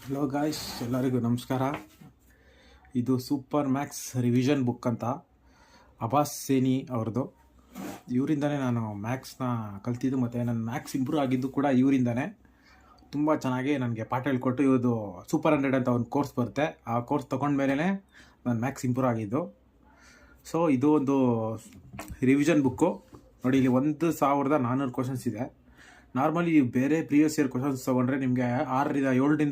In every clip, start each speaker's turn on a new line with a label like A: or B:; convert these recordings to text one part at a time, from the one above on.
A: Hello guys, ಎಲ್ಲರಿಗೂ ನಮಸ್ಕಾರ. ಇದು ಸೂಪರ್ ಮ್ಯಾಕ್ಸ್ ರಿವಿಷನ್ ಬುಕ್ ಅಂತ ಅಬ್ಬಾಸ್ ಸೇನಿ ಅವ್ರದ್ದು. ಇವರಿಂದನೇ ನಾನು ಮ್ಯಾಕ್ಸ್ನ ಕಲ್ತಿದ್ದು ಮತ್ತು ನನ್ನ ಮ್ಯಾಕ್ಸ್ ಇಂಪ್ರೂವ್ ಆಗಿದ್ದು ಕೂಡ ಇವರಿಂದನೇ. ತುಂಬ ಚೆನ್ನಾಗಿ ನನಗೆ ಪಾಠ ಹೇಳ್ಕೊಟ್ಟು ಇವ್ರದ್ದು ಸೂಪರ್ 100 ಅಂತ ಒಂದು ಕೋರ್ಸ್ ಬರುತ್ತೆ. ಆ ಕೋರ್ಸ್ ತೊಗೊಂಡ್ಮೇಲೆ ನಾನು ಮ್ಯಾಕ್ಸ್ ಇಂಪ್ರೂವ್ ಆಗಿದ್ದು. ಸೊ ಇದು ಒಂದು ರಿವಿಷನ್ ಬುಕ್ಕು. ನೋಡಿ, ಇಲ್ಲಿ 1400 ಕ್ವಶನ್ಸ್ ಇದೆ. ನಾರ್ಮಲಿ ಬೇರೆ ಪ್ರೀವಿಯಸ್ ಇಯರ್ ಕ್ವಶನ್ಸ್ ತೊಗೊಂಡ್ರೆ ನಿಮಗೆ 7ರಿಂದ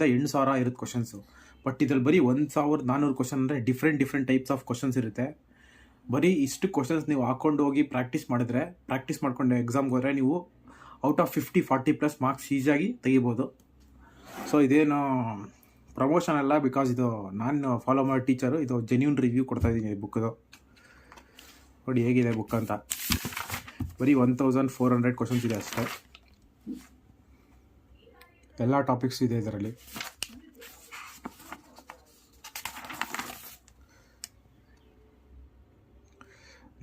A: 8,000 ಇರುತ್ತೆ ಕ್ವಶನ್ಸು. ಬಟ್ ಇದ್ರಲ್ಲಿ ಬರೀ 1400 ಕ್ವಶನ್ ಅಂದರೆ ಡಿಫ್ರೆಂಟ್ ಟೈಪ್ಸ್ ಆಫ್ ಕ್ವಶನ್ಸ್ ಇರುತ್ತೆ. ಬರೀ ಇಷ್ಟು ಕ್ವಶನ್ಸ್ ನೀವು ಹಾಕ್ಕೊಂಡು ಹೋಗಿ ಪ್ರಾಕ್ಟೀಸ್ ಮಾಡ್ಕೊಂಡು ಎಕ್ಸಾಮ್ಗೆ ಹೋದರೆ ನೀವು ಔಟ್ ಆಫ್ 50-40+ ಮಾರ್ಕ್ಸ್ ಈಸಿಯಾಗಿ ತೆಗಿಬೋದು. ಸೊ ಇದೇನು ಪ್ರಮೋಷನ್ ಅಲ್ಲ, ಬಿಕಾಸ್ ಇದು ನಾನು ಫಾಲೋ ಮಾಡೋ ಟೀಚರು. ಇದು ಜೆನ್ಯೂನ್ ರಿವ್ಯೂ ಕೊಡ್ತಾಯಿದ್ದೀನಿ ಈ ಬುಕ್ದು. ನೋಡಿ ಹೇಗಿದೆ ಬುಕ್ ಅಂತ. ಬರೀ 1400 ಕ್ವಶನ್ಸ್ ಇದೆ ಅಷ್ಟೇ. ಎಲ್ಲ ಟಾಪಿಕ್ಸ್ ಇದೆ ಇದರಲ್ಲಿ.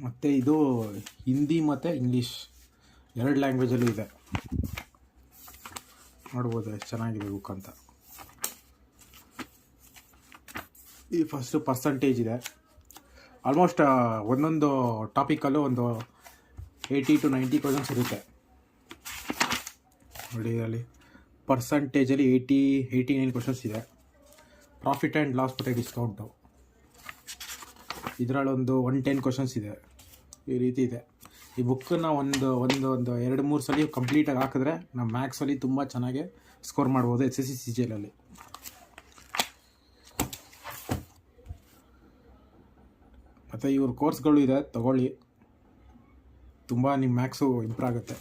A: ಮತ್ತು ಇದು ಹಿಂದಿ ಮತ್ತು ಇಂಗ್ಲೀಷ್ 2 ಲ್ಯಾಂಗ್ವೇಜಲ್ಲೂ ಇದೆ. ನೋಡ್ಬೋದು ಎಷ್ಟು ಚೆನ್ನಾಗಿದೆ ಬುಕ್ ಅಂತ. ಈ ಫಸ್ಟು ಪರ್ಸಂಟೇಜ್ ಇದೆ. ಆಲ್ಮೋಸ್ಟ್ ಒಂದೊಂದು ಟಾಪಿಕಲ್ಲೂ ಒಂದು 80-90 ಕ್ವಶನ್ಸ್ ಇರುತ್ತೆ. ನೋಡಿ, ಇದರಲ್ಲಿ ಪರ್ಸಂಟೇಜಲ್ಲಿ 89 ಕ್ವಶನ್ಸ್ ಇದೆ. ಪ್ರಾಫಿಟ್ ಆ್ಯಂಡ್ ಲಾಸ್ ಮತ್ತು ಡಿಸ್ಕೌಂಟು ಇದರಲ್ಲೊಂದು 110 ಕ್ವಶನ್ಸ್ ಇದೆ. ಈ ರೀತಿ ಇದೆ. ಈ ಬುಕ್ಕನ್ನು ಒಂದು 2-3 ಸಲ ಕಂಪ್ಲೀಟಾಗಿ ಹಾಕಿದ್ರೆ ನಮ್ಮ ಮ್ಯಾಕ್ಸಲ್ಲಿ ತುಂಬ ಚೆನ್ನಾಗಿ ಸ್ಕೋರ್ ಮಾಡ್ಬೋದು SSC CGL-ಅಲ್ಲಿ. ಮತ್ತು ಇವ್ರ ಕೋರ್ಸ್ಗಳು ಇದೆ, ತಗೊಳ್ಳಿ. ತುಂಬ ನಿಮ್ಮ ಮ್ಯಾಕ್ಸು ಇಂಪ್ರೂವ್ ಆಗುತ್ತೆ.